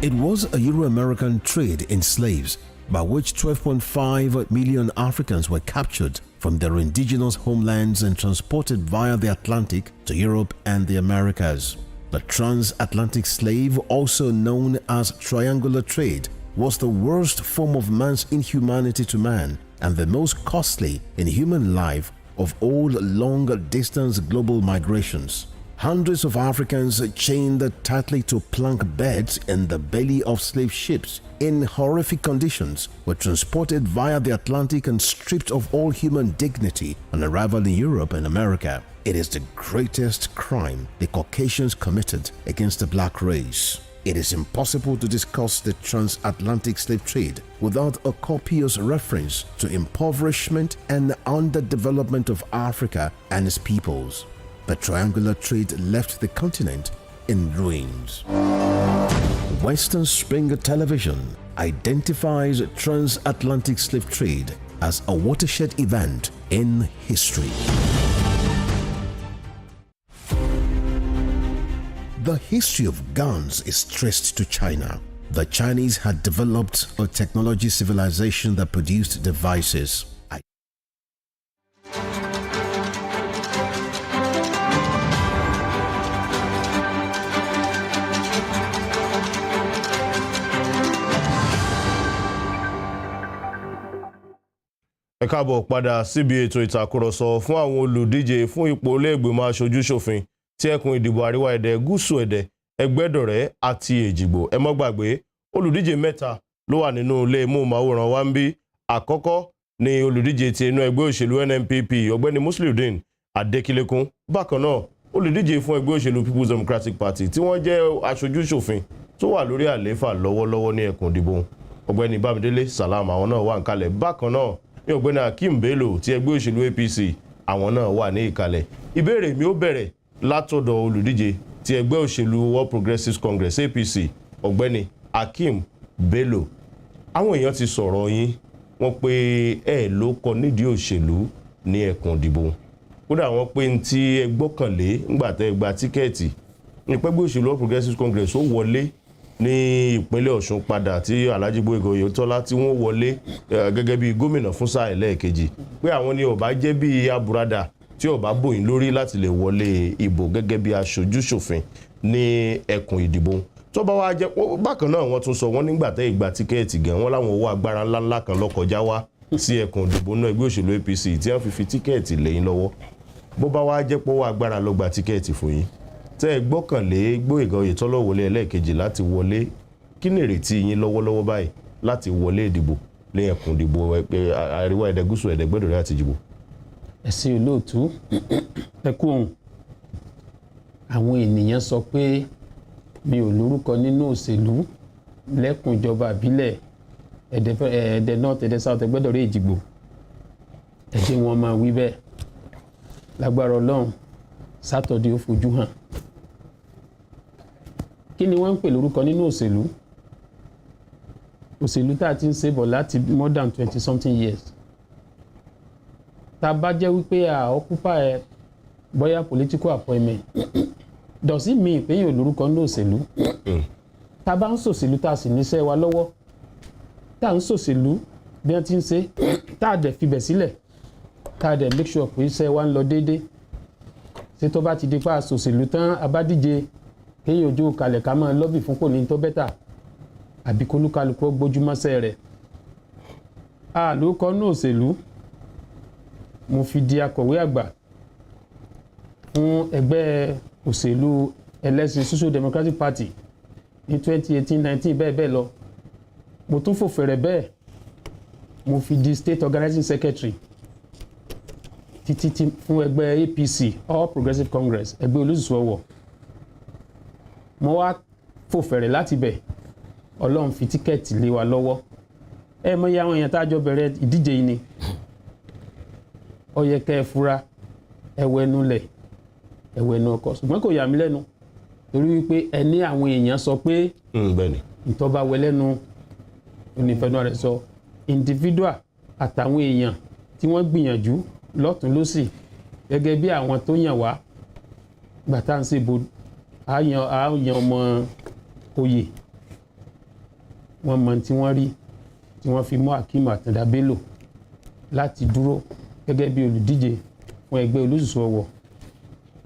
It was a Euro-American trade in slaves by which 12.5 million Africans were captured from their indigenous homelands and transported via the Atlantic to Europe and the Americas. The transatlantic slave, also known as triangular trade, was the worst form of man's inhumanity to man and the most costly in human life of all long-distance global migrations. Hundreds of Africans chained tightly to plank beds in the belly of slave ships in horrific conditions were transported via the Atlantic and stripped of all human dignity on arrival in Europe and America. It is the greatest crime the Caucasians committed against the black race. It is impossible to discuss the transatlantic slave trade without a copious reference to impoverishment and underdevelopment of Africa and its peoples. The triangular trade left the continent in ruins. Western Springer Television identifies transatlantic slave trade as a watershed event in history. The history of guns is traced to China. The Chinese had developed a technology civilization that produced devices. Ẹ káàbọ̀ padà síbi ètò ìtàkùrọ̀sọ fún àwọn olùdíje fún ipò ilé-ìgbìmọ̀ aṣojú-ṣòfin tí ẹkùn ìdìbò àríwá ẹ̀dẹ̀ gúúsù ẹ̀dẹ̀ ẹgbẹ́dọ̀rẹ́ àti èjìgbò. Ẹ má gbàgbé olùdíje mẹ́ta ló wà nínú ilé móhùnmáwòrán wa ń bí. Àkọ́kọ́ ni olùdíje ti inú ẹgbẹ́ òṣèlú NNPP ọ̀gbẹ́ni Musliudeen Adékílékún. Bákan náà olùdíje fún ẹgbẹ́ òṣèlú People's Democratic Party tí wọ́n jẹ́ aṣojú-ṣòfin tó wà lórí àlééfà lọ́wọ́lọ́wọ́ ní ẹkùn ìdìbò ọ̀gbẹ́ni Bámidélé Sàlámù àwọn náà wà níkàlẹ̀. Bákan náà ní ọ̀gbẹ́ni Akeem Bello ti ẹgbẹ́ òṣèlú APC àwọn náà wà ní ìkàlẹ̀. Ìbéèrè mi ó bẹ̀rẹ̀ látọ̀dọ̀ olùdíje ti ẹgbẹ́ òṣèlú All Progressives Congress APC ọ̀gbẹ́ni Akeem Bello. Àwọn èèyàn ti sọ̀rọ̀ yín wọ́n pé ẹ ló kọ nídìí òṣèlú ní ẹkùn ìdìbò. Kódà wọ́n pé ń tí ẹ gbọ́kànlé ńgbà tẹ́ gba tíkẹ́ẹ̀tì ní ẹgbẹ́ òṣèlú All Progressives Congress ó wọlé ní ìpínlẹ̀ Ọ̀ṣun padà tí Alhaji Gboyega Oyetola tí wọ́n wọlé gẹ́gẹ́ bí gómìnà fún sáà ẹlẹ́ẹ̀kejì pé àwọn ni ó bá jẹ́ bí aburada tí ó bá bòyìn lórí láti lè wọlé ìbò gẹ́gẹ́ bí aṣojú-ṣòfin ní ẹkùn ìdìbò. Tó bá wá jẹ́ bákan náà wọ́n tún sọ wọ́n nígbà tẹ́ ìgbà tíkẹ́ẹ̀tì gan wọ́n láwọn owó agbára ńláńlá kan ló kọjá wá sí ẹkùn ìdìbò náà ẹgbẹ́ òṣèlú APC tí wọ́n fi tíkẹ́ẹ̀tì lẹ́yìn lọ́wọ́. Bó bá wá jẹ́ pé owó agbára ló gba tíkẹ́ẹ̀tì fún yín tẹ́ ẹ gbọ́kànlé Gboyega Oyetola wọlé ẹlẹ́ẹ̀kejì láti wọlé kí ni ìrètí yín lọ́wọ́lọ́wọ́ báyìí láti wọlé ìdìbò ní ẹkùn ìdìbò àríwá ẹ̀dẹ̀ gúúsù ẹ̀dẹ̀ gbẹ́dọ̀rẹ́ àti ìjìbò. Ẹ ṣé olóòtú ẹ kú ohùn. Àwọn ènìyàn sọ pé mi ò lórúkọ nínú òṣèlú lẹ́kùn ìjọba ìbílẹ̀ ẹ̀dẹ̀ north ẹ̀dẹ̀ south ẹgbẹ́dọ̀rẹ́ ìjìgbò. Ẹ jẹ́ wọn máa wí bẹ́ẹ̀ lágbára Ọlọ́run Sátọ̀dé ó fojú hàn. Kí ni wọ́n ń pè lórúkọ nínú òṣèlú? Òṣèlú tá a ti ń ṣe bọ̀ láti more than 20 something years. Tá a bá jẹ́ wípé a occupy bóyá political appointment does it mean pé yóò lórúkọ nínú òṣèlú? Tá a bá ń ṣòṣèlú tá a sì níṣẹ́ wa lọ́wọ́ tá a ń ṣòṣèlú bí wọ́n ti ń ṣe tá a dẹ̀ fibẹ̀ sílẹ̀ tá a dẹ̀ make sure pé iṣẹ́ wa ń lọ déédéé. Ṣé tó bá ti di pa ṣòṣèlú tán abádíje kéèyàn ojú kalẹ̀ ká máa lọ́bì fún kò ní tó bẹ́tà àbí kólúkálukú gbójúmọ́sẹ́ rẹ̀. Lórúkọ nínú òṣèlú mo fi di akọ̀wé àgbà fún ẹgbẹ́ òṣèlú ẹlẹ́sìn Social Democratic Party ní 2018-19 bẹ́ẹ̀ bẹ́ẹ̀ lọ. Mo tún fò fẹ̀rẹ̀ bẹ́ẹ̀ mo fi di State Organizing Secretary títí fún ẹgbẹ́ APC All Progressives Congress ẹgbẹ́ olóṣùṣù ọwọ̀. Mo wá fò fẹ̀rẹ̀ láti bẹ̀ Ọlọ́run fi tíkẹ́ẹ̀tì lé wa lọ́wọ́. Ẹ mọ̀ iye àwọn èèyàn tá a jọ bẹ̀rẹ̀ ìdíje yìí ni. Ó yẹ kẹ́ ẹ fura ẹwẹ́nu lẹ̀ ẹwẹ́nu ọkọ̀ ṣùgbọ́n kò yà mí lẹ́nu torí wípé ẹ ní àwọn èèyàn sọ pé ìtọ́ba wẹ lẹ́nu onífẹ́nu rẹ̀ sọ individual àtàwọn èèyàn tí wọ́n gbìyànjú lọ́tún lósì gẹ́gẹ́ bí àwọn tó yàn wá gbàtà ń ṣèbò àyàn ọmọ oyè wọ́n mọ tí wọ́n rí tí wọ́n fi mú Akeem Àtàndá Bello láti dúró gẹ́gẹ́ bí olùdíje fún ẹgbẹ́ olóṣùṣù ọwọ̀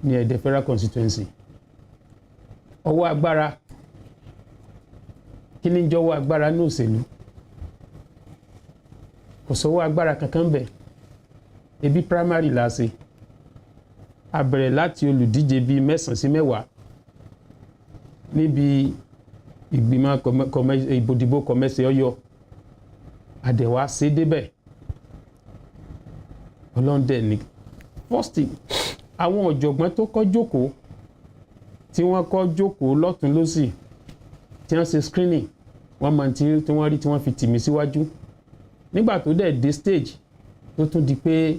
ní Ẹdẹ Federal Constituency. Ọwọ́ agbára kí ni jọ̀wọ́ agbára ní òṣèlú? Kò sọ́wọ́ agbára kankan bẹ̀. ebi primary la ṣe a bẹ̀rẹ̀ láti olùdíje bíi 9 sí 10 níbi ìgbìmọ̀ ìbòdìbò kọ̀mẹ́sì Ọ̀yọ́ àdẹ̀wà ṣe débẹ̀ ọlọ́ndẹ̀ ní first thing àwọn ọ̀jọ̀gbọ́n tó kọ́ jókòó tí wọ́n kọ́ jókòó lọ́tún lósì tí wọ́n ṣe screening wọ́n máa tí wọ́n rí tí wọ́n fi tì mí síwájú nígbà tó dẹ̀ dé stage tó tún di pé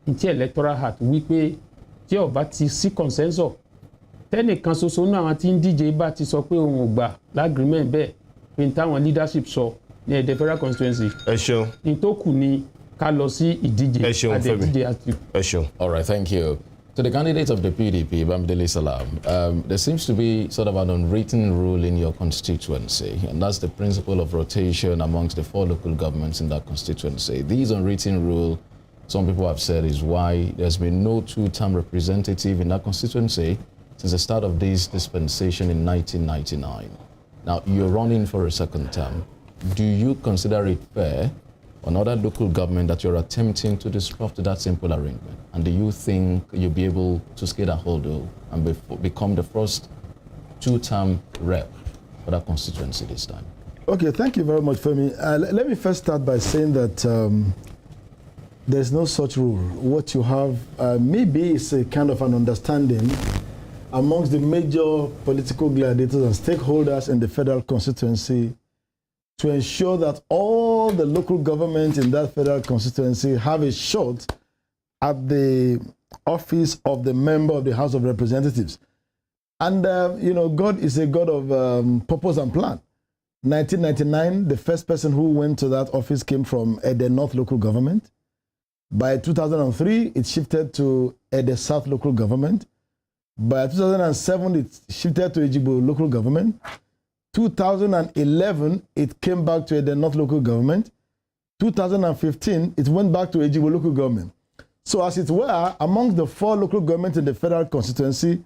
ntí electoral act wípé tí ó bá ti sí consensus tẹ́nìkan ṣoṣo náà àwọn tí ń díje bá ti sọ pé òun ò gbà lágrímẹ̀ bẹ́ẹ̀ pé n táwọn leadership sọ ní Ẹdẹ federal constituency ẹ ṣeun ní tó kù ní ká lọ sí ìdíje àdẹ̀díje àti. ẹ ṣeun. All right, thank you. To the candidate of the PDP, Bamidele Salam, there seems to be sort of an unwritten rule in your constituency, and that's the principle of rotation amongst the 4 local governments in that constituency. This unwritten rule, some people have said, is why there's been no 2-term representative in that constituency since the start of this dispensation in 1999. Now, you're running for a 2nd term. Do you consider it fair on other local government that you're attempting to disrupt that simple arrangement? And do you think you'll be able to scale that hurdle and become the first 2-term rep for that constituency this time? Okay, thank you very much, Femi. Let me first start by saying that there's no such rule. What you have maybe is a kind of an understanding amongst the major political gladiators and stakeholders in the federal constituency to ensure that all the local governments in that federal constituency have a shot at the office of the member of the House of Representatives. And, you know, God is a God of purpose and plan. 1999, the first person who went to that office came from Ede North local government. By 2003, it shifted to Ede South local government. By 2007, it shifted to EJIGBO local government. 2011, it came back to the North local government. 2015, it went back to EJIGBO local government. So as it were, among the 4 local governments in the federal constituency,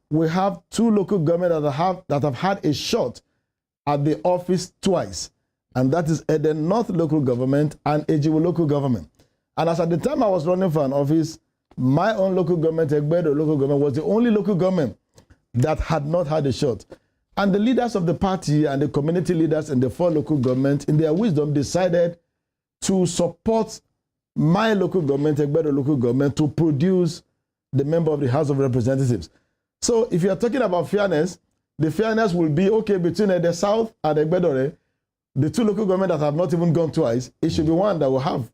we have 2 local governments that have had a shot at the office twice. And that is the North local government and EJIGBO local government. And as at the time I was running for an office, my own local government, EGBEDORE local government, was the only local government that had not had a shot. And the leaders of the party and the community leaders in the 4 local governments, in their wisdom, decided to support my local government, EGBEDORE local government, to produce the member of the House of Representatives. So if you are talking about fairness, the fairness will be, okay, between the South and EGBEDORE, the 2 local governments that have not even gone twice, it should be one that will have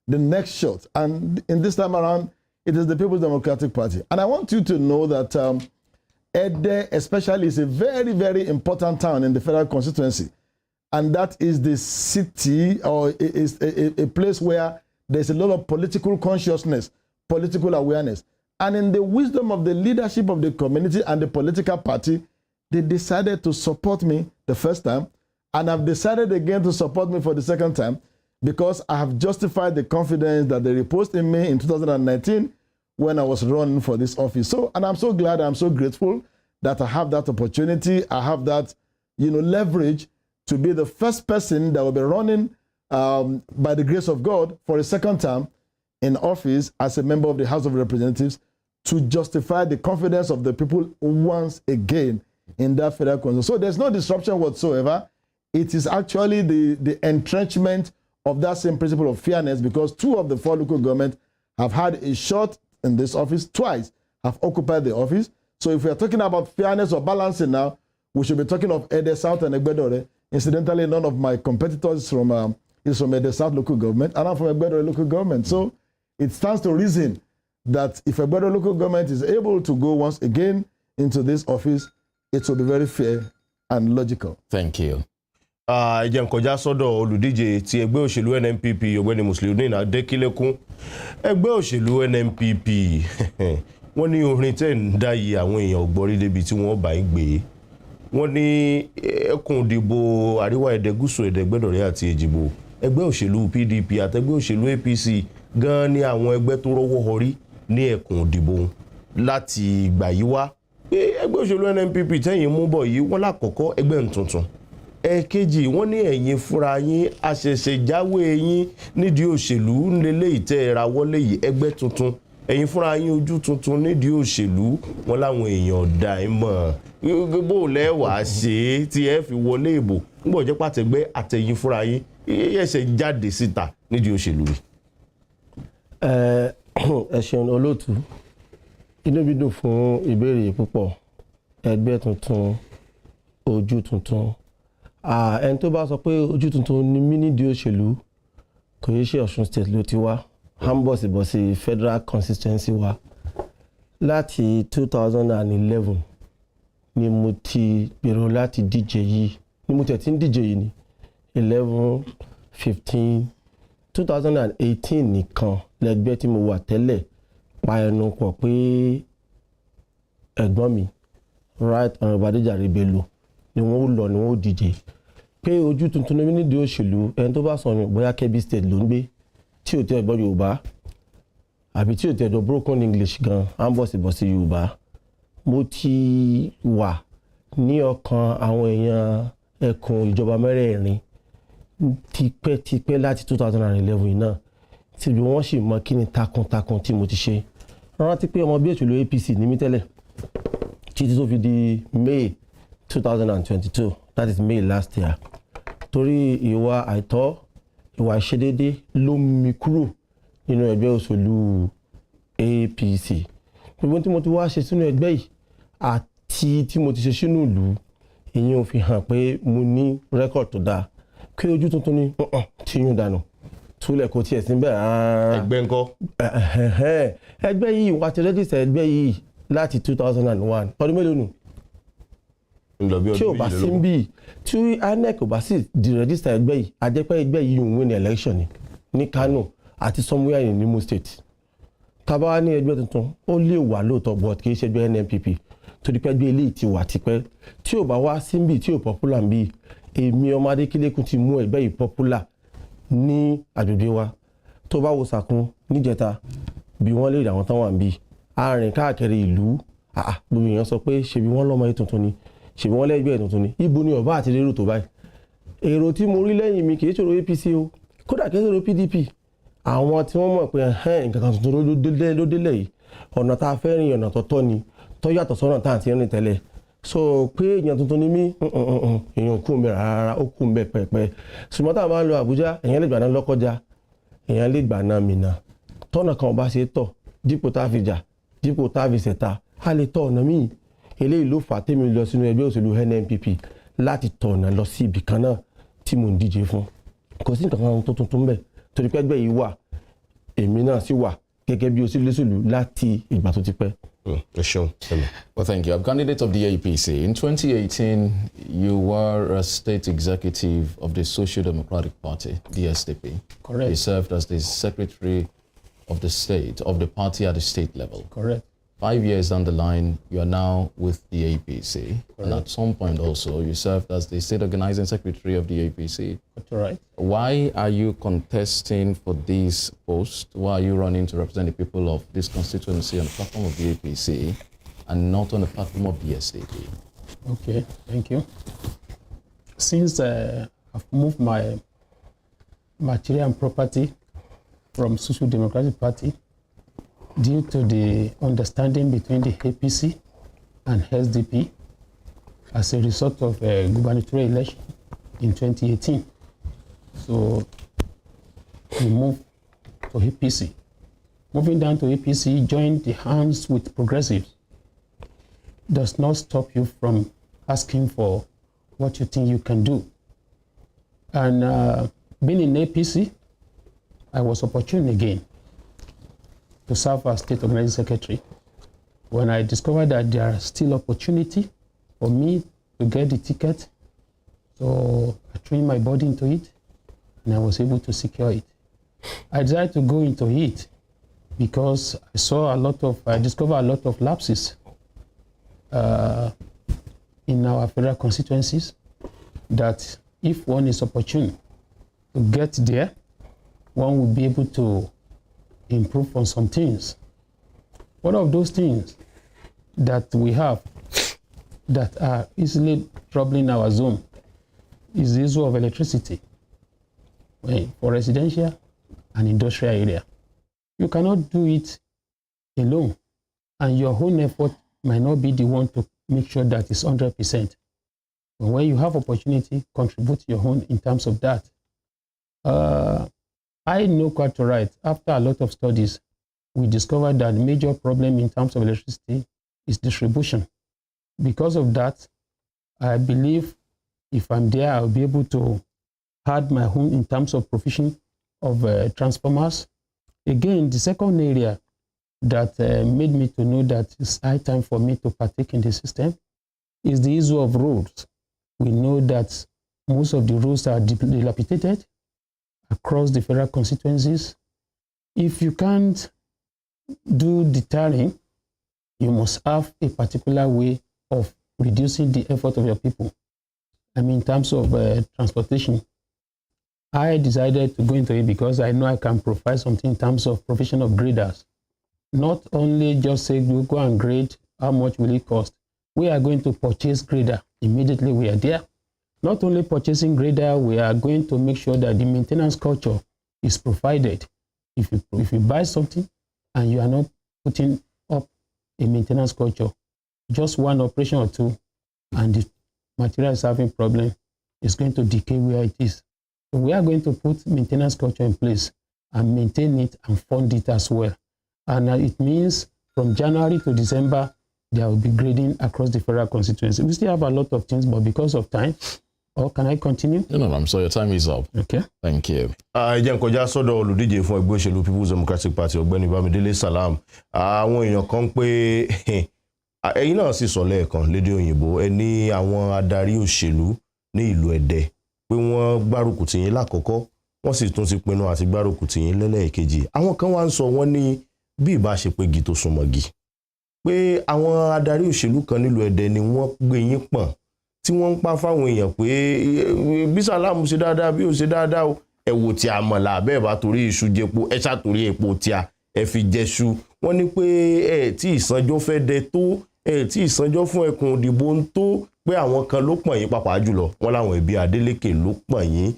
the next shot. And in this time around, it is the People's Democratic Party. And I want you to know that Ede especially is a very, very important town in the federal constituency. And that is the city, or is a place where there's a lot of political consciousness, political awareness. And in the wisdom of the leadership of the community and the political party, they decided to support me the first time, and have decided again to support me for the 2nd time, because I have justified the confidence that they reposed in me in 2019 when I was running for this office. So, and I'm so glad, I'm so grateful that I have that opportunity. I have that, you know, leverage to be the first person that will be running by the grace of God for a 2nd term in office as a member of the House of Representatives, to justify the confidence of the people once again in that federal constituency. So there's no disruption whatsoever. It is actually the entrenchment of that same principle of fairness, because 2 of the 4 local governments have had a shot in this office, twice have occupied the office. So if we are talking about fairness or balancing now, we should be talking of Ede South and EGBEDORE. Incidentally, none of my competitors is from Ede South local government, and I'm from EGBEDORE local government. So it stands to reason that if EGBEDORE local government is able to go once again into this office, it will be very fair and logical. Thank you. Ẹ jẹ́ n kọjá sọ́dọ̀ olùdíje ti ẹgbẹ́ òṣèlú NNPP Ọ̀gbẹ́ni Musliudeen Adékílékún. Ẹgbẹ́ òṣèlú NNPP wọ́n ní orin tẹ́ ń dá yìí àwọn èèyàn gbọ́rí débi tí wọ́n bá ń gbé. Wọ́n ní ẹkùn ìdìbò àríwá Ẹdẹ Gúúsù Ẹdẹ EGBEDORE àti EJIGBO. Ẹgbẹ́ òṣèlú PDP àti ẹgbẹ́ òṣèlú APC gan ni àwọn ẹgbẹ́ tó rọ́wọ́ họrí ní ẹkùn ìdìbò láti ìgbà yìí wá. Pé ẹgbẹ́ òṣèlú NNPP tẹ́yìn mú bọ̀ yìí wọ́n lákọ̀ọ́kọ́ ẹgbẹ́ tuntun. ẹ̀kejì wọ́n ní ẹ̀yin fúnra yín àṣẹ̀ṣẹ̀ jáwé yín nídìí òṣèlú ńlẹ́lẹ́ ìtẹ́ ra wọlé yìí ẹgbẹ́ tuntun ẹ̀yin fúnra yín ojú tuntun nídìí òṣèlú wọn láwọn èèyàn dà ẹ́ mọ̀ bó lẹ́wàá ṣe é tí ẹ fi wọlé ìbò ńgbọ̀ jẹ́ pàtẹ́gbẹ́ àtẹ̀yìn fúnra yín ẹ̀ṣẹ̀ jáde síta nídìí òṣèlú rí. ẹ ṣeun olóòtú inú mi dùn fún ìbéèrè púpọ̀ ẹgbẹ́ tuntun ojú tuntun ẹni tó bá sọ pé ojú tuntun ni mí nídìí òṣèlú kò yẹ ṣe Ọ̀ṣun state ló ti wá hambọ̀sibọ̀sì federal constituency wa láti 2011 ni mo ti gbèrò láti díje yìí ni mo tẹ̀ tí ń díje yìí ni 11 15 2018 nìkan lẹ́gbẹ́ tí mo wà tẹ́lẹ̀ pa ẹnu pọ̀ pé ẹ̀gbọ́n mi right honourable Adéjàre Bello ni wọ́n lọ ni wọ́n díje pé ojú tuntun ní nídìí òṣèlú ẹni tó bá sọ̀rọ̀ bóyá Kebbi state ló ń gbé tí ò tẹ́ gbọ́ Yorùbá àbí tí ò tẹ́ gbọ́ broken English gan hambọ̀sibọ̀sì Yorùbá mo ti wà ní ọkàn àwọn èèyàn ẹkùn ìjọba mẹ́rẹ̀ẹ̀rin tipẹ́tipẹ́ láti 2011 yìí náà tí bí wọ́n sì mọ kí ni takuntakun tí mo ti ṣe rántí pé ọmọ bí òṣèlú APC ní mí tẹ́lẹ̀ títí tó fi di May 2022 that is May last year torí ìwà àìtọ́ ìwà ìṣedédé ló mú mi kúrò nínú ẹgbẹ́ òṣèlú APC gbogbo tí mo ti wá ṣe sínú ẹgbẹ́ yìí àti tí mo ti ṣe sínú ìlú ìyẹn ò fi hàn pé mo ní rẹ́kọ̀d tó dáa pé ojú tuntun ni tí yún dànù túlẹ̀ kò tiẹ̀ sí bẹ́ẹ̀ rárá. ẹgbẹ́ ńkọ́. ẹgbẹ́ yìí wà ti rẹ́gísítà ẹgbẹ́ yìí láti 2001 ọdún mélòó nù. tí ò bá sí ń bì tí INEC ò bá sì di rẹ́gísítà ẹgbẹ́ yìí àjẹpẹ́ ẹgbẹ́ yìí ń win election ni ní Kano àti somewhere in Imo State. tábà wá ní ẹgbẹ́ tuntun ó lè wà lóòótọ́ but kì í ṣe ẹgbẹ́ NNPP torí pé ẹgbẹ́ eléyìí ti wà tipẹ́ tí ò bá wá sí ń bì tí ò popular ń bì èmi ọmọ Adékílékún ti mú ẹgbẹ́ yìí popular ní àgbègbè wa tó bá wo sàkún níjẹta bí wọ́n lè rí àwọn tán wà ń bí arìn káàkiri ìlú gbogbo èèyàn sọ pé ṣebí wọ́n lọ́mọ yìí tuntun ni ṣebí wọ́n lẹ́gbẹ̀ẹ́ tuntun ni ibo ni ọba àti rérò tó báyìí èrò tí mo rí lẹ́yìn mi kì í ṣòro APC o kódà kì í ṣòro PDP àwọn tí wọ́n mọ̀ pé nǹkan kan tuntun ló délẹ̀ yìí ọ̀nà tá a fẹ́ rìn ọ̀nà tó tọ́ ni tó yàtọ̀ sọ́nà tá à ti rìn tẹ́lẹ̀ so pé èèyàn tuntun ni mí èèyàn kú mbẹ rárá ó kú mbẹ pẹpẹ ṣùgbọ́n tá a máa ń lọ Àbújá èèyàn lè gbà náà Lọ́kọ́jà èèyàn lè gbà náà Mínà tọ́nà kan ọba ṣe tọ̀ dípò tá a fi jà dípò tá a fi ṣẹ̀ta a lè tọ̀ ọ̀nà míì eléyìí ló fà á tèmi lọ sínú ẹgbẹ́ òṣèlú NNPP láti tọ̀ ọ̀nà lọ sí ibì kan náà tí mò ń díje fún kò sí nǹkan kan tó tuntun bẹ́ẹ̀ torí pé ẹgbẹ́ yìí wà èmi náà sì wà gẹ́gẹ́ bí òṣèlú láti ìgbà tó ti pẹ́. Well, thank you. I'm candidate of the APC. In 2018, you were a state executive of the Social Democratic Party, the SDP. Correct. You served as the secretary of the state, of the party at the state level. Correct. 5 years down the line, you are now with the APC. Correct. And at some point also, you served as the state organizing secretary of the APC. That's right. Why are you contesting for this post? Why are you running to represent the people of this constituency on the platform of the APC and not on the platform of the SDP? Okay, thank you. Since I've moved my material and property from Social Democratic Party due to the understanding between the APC and SDP as a result of a gubernatorial election in 2018. So we moved to APC. Moving down to APC, joined the hands with progressives does not stop you from asking for what you think you can do. And being in APC, I was opportune again to serve as state organizing secretary. When I discovered that there are still opportunity for me to get the ticket, so I threw my body into it, and I was able to secure it. I decided to go into it because I discovered a lot of lapses in our federal constituencies that if one is opportune to get there, one will be able to improve on some things. One of those things that we have that are easily troubling our zone is the issue of electricity for residential and industrial area. You cannot do it alone, and your own effort might not be the one to make sure that it's 100%. But when you have opportunity, contribute your own in terms of that. I know quite right, after a lot of studies, we discovered that the major problem in terms of electricity is distribution. Because of that, I believe if I'm there, I'll be able to add my own in terms of provision of transformers. Again, the second area that made me to know that it's high time for me to partake in the system is the issue of roads. We know that most of the roads are dilapidated across the federal constituencies. If you can't do the tarring, you must have a particular way of reducing the effort of your people. I mean, in terms of transportation, I decided to go into it because I know I can provide something in terms of provision of graders. Not only just say, go and grade, how much will it cost? We are going to purchase grader immediately we are there. Not only purchasing grader, we are going to make sure that the maintenance culture is provided. If you buy something and you are not putting up a maintenance culture, just one operation or two, and the material is having problem, it's going to decay where it is. So we are going to put maintenance culture in place and maintain it and fund it as well. And it means from January to December, there will be grading across the federal constituency. We still have a lot of things, but because of time, or can I continue? No, I'm sorry, your time is up. Okay. Thank you. Jẹ́ kọjá sọ́dọ̀ olùdíje fún ẹgbẹ́ òṣèlú People's Democratic Party Ọ̀gbẹ́ni Bámidélé Salam. Àwọn èèyàn kan pé ẹ̀yin náà sì sọ lẹ́ẹ̀kan lédè òyìnbó ẹ ní àwọn adarí òṣèlú ní ìlú Ẹdẹ pé wọ́n gbárùkù tì yín lákọ̀ọ́kọ́ wọ́n sì tún ti pinnu àti gbárùkù tì yín lẹ́lẹ́ẹ̀kejì. Àwọn kan wá ń sọ wọ́n ní bí ìbá ṣe pé igi tó súnmọ́gi pé àwọn adarí òṣèlú kan nílùú Ẹdẹ ni wọ́n gbé yín pọ̀n tí wọ́n ń pa fáwọn èèyàn pé bí Sàlámù ṣe dáadáa bí ó ṣe dáadáa o ẹ wò tí a mọ̀ là bẹ́ẹ̀ bá torí iṣu jẹpo ẹ ṣàtòrí epo tí a ẹ fi jẹṣu wọ́n ní pé ẹ tí ìsanjọ́ fẹ́ dẹ tó ẹ tí ìsanjọ́ fún ẹkùn òdìbò ń tó pé àwọn kan ló pọ̀n yín pàápàá jùlọ wọ́n láwọn ẹbí Adélékè ló pọ̀n yín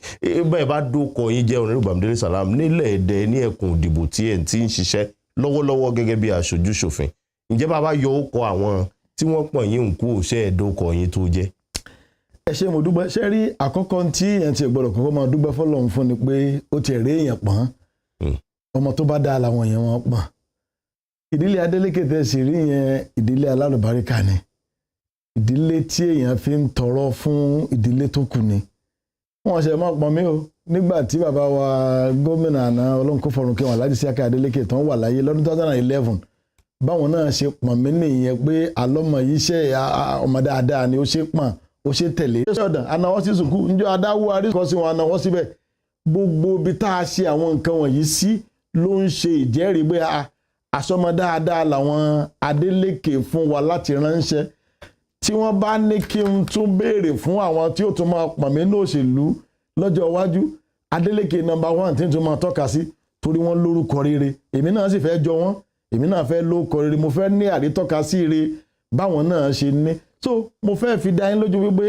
bẹ́ẹ̀ bá dókọ yín jẹ́ Honorable Bámidélé Salam nílẹ̀ Ẹdẹ ní ẹkùn òdìbò tí ẹ̀ ti ń ṣiṣẹ́ lọ́wọ́lọ́wọ́ gẹ́gẹ́ bí aṣojú ṣòfin ǹjẹ́ bàbá yọ ókọ àwọn tí wọ́n pọ̀n yín ń kú òṣè ẹ̀dókọ yín tó jẹ́. Ẹ ṣé mo dúpẹ́ ṣe rí àkọ́kọ́ tí èèyàn ti gbọ́dọ̀ kọ́kọ́ máa dúpẹ́ fọ́lọ́run fún ni pé ó ti rí èèyàn pọ́n ọmọ tó bá dáa làwọn èèyàn wọn pọ́n ìdílé Adélékè tẹ́ sì rí yẹn ìdílé alálùbáríkà ni ìdílé tí èèyàn fi ń tọrọ fún ìdílé tó kù ni wọ́n ṣe máa pọ́n mí o nígbà tí bàbá wa gómìnà àná Ọlọ́run kó fọ̀run kẹwọn Alhaji Isiaka Adélékè tán wà láyé lọ́dún 2011 báwọn náà ṣe pọ́n mí nìyẹn pé àlọ́mọ yìí ṣe ọmọ dáadáa ni ó ṣe pọ́n ó ṣe tẹ̀lé ṣọ́dàn anáwọ́ sí sùkú níjọ́ adáwó arísọ́ sí wọn anáwọ́ síbẹ̀ gbogbo ibi tá a ṣe àwọn nǹkan wọ̀nyí sí ló ń ṣe ìjẹ́rìí pé àsọmọ dáadáa làwọn Adélékè fún wa láti ránṣẹ́ tí wọ́n bá ní kí n tún béèrè fún àwọn tí ó tún máa pọ̀n mí ní òṣèlú lọ́jọ́ iwájú Adélékè number 1 tí n tún máa tọ́ka sí torí wọ́n lórúkọ rere èmi náà sì fẹ́ jọ wọ́n èmi náà fẹ́ lórúkọ rere mo fẹ́ ní àrítọ́ka sí ire báwọn náà ṣe ní so mo fẹ́ fi dá yín lójú wípé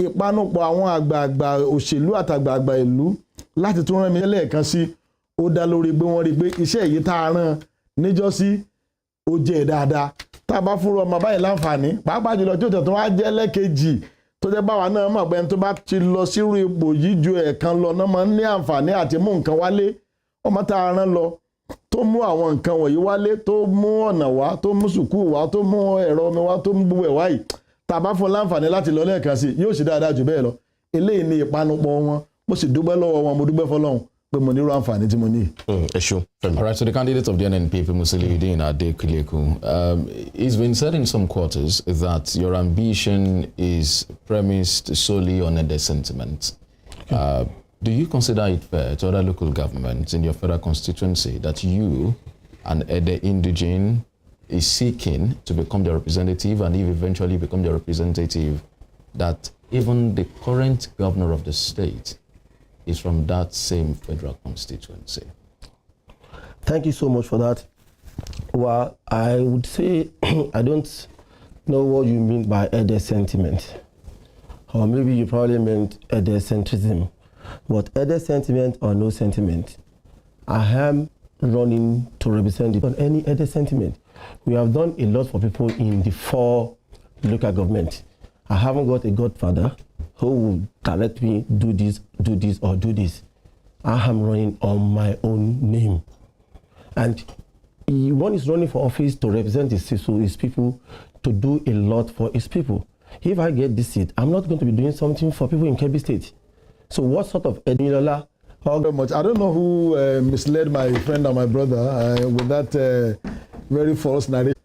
ìpanupọ̀ àwọn àgbààgbà òṣèlú àtàgbààgbà ìlú láti tún rán mi lẹ́ẹ̀kan sí ó dá lórí pé wọ́n rí pé iṣẹ́ èyí tá a rán níjọ́sí ó jẹ́ dáadáa tá a bá fúnra ọmọ báyìí láǹfààní pàápàá jùlọ tí ó tẹ̀ tó wá jẹ́ lẹ́ẹ̀kejì tó jẹ́ báwa náà mọ̀ pé tó bá ti lọ sírú ipò yìí ju ẹ̀ẹ̀kan lọ náà máa ń ní àǹfààní àti mú nǹkan wálé ọmọ tá a rán lọ tó mú àwọn nǹkan wọ̀nyí wálé tó mú ọ̀nà wá tó mú sùkúù wá tó mú ẹ̀rọ omi wá tó mú gbogbo ẹ̀ wáyìí tàbá fún láǹfààní láti lọ lẹ́ẹ̀kan sí yóò sì dáadáa jù bẹ́ẹ̀ lọ eléyìí ni ìpanupọ̀ wọn mo sì dúpẹ́ lọ́wọ́ wọn mo dúpẹ́ fọ́lọ́run pé mo nírú àǹfààní tí mo ní. ẹ ṣeun. All right, so the candidate of the NNPP, Musiliudeen Adekileku, it's been said in some quarters that your ambition is premised solely on Ede sentiment. Do you consider it fair to other local governments in your federal constituency that you, an Ede indigene, is seeking to become the representative, and if eventually become the representative, that even the current governor of the state is from that same federal constituency? Thank you so much for that. Well, I would say I don't know what you mean by Ede sentiment. or maybe you probably meant Edecentrism. But Ede sentiment or no sentiment, I am running to represent it on any Ede sentiment. We have done a lot for people in the 4 local governments. I haven't got a godfather who will direct me, do this, or do this. I am running on my own name. And one is running for office to represent his people, to do a lot for his people. If I get this seat, I'm not going to be doing something for people in Kebbi State. So what sort of Edinilola? Very much. I don't know who misled my friend and my brother with that very false narrative.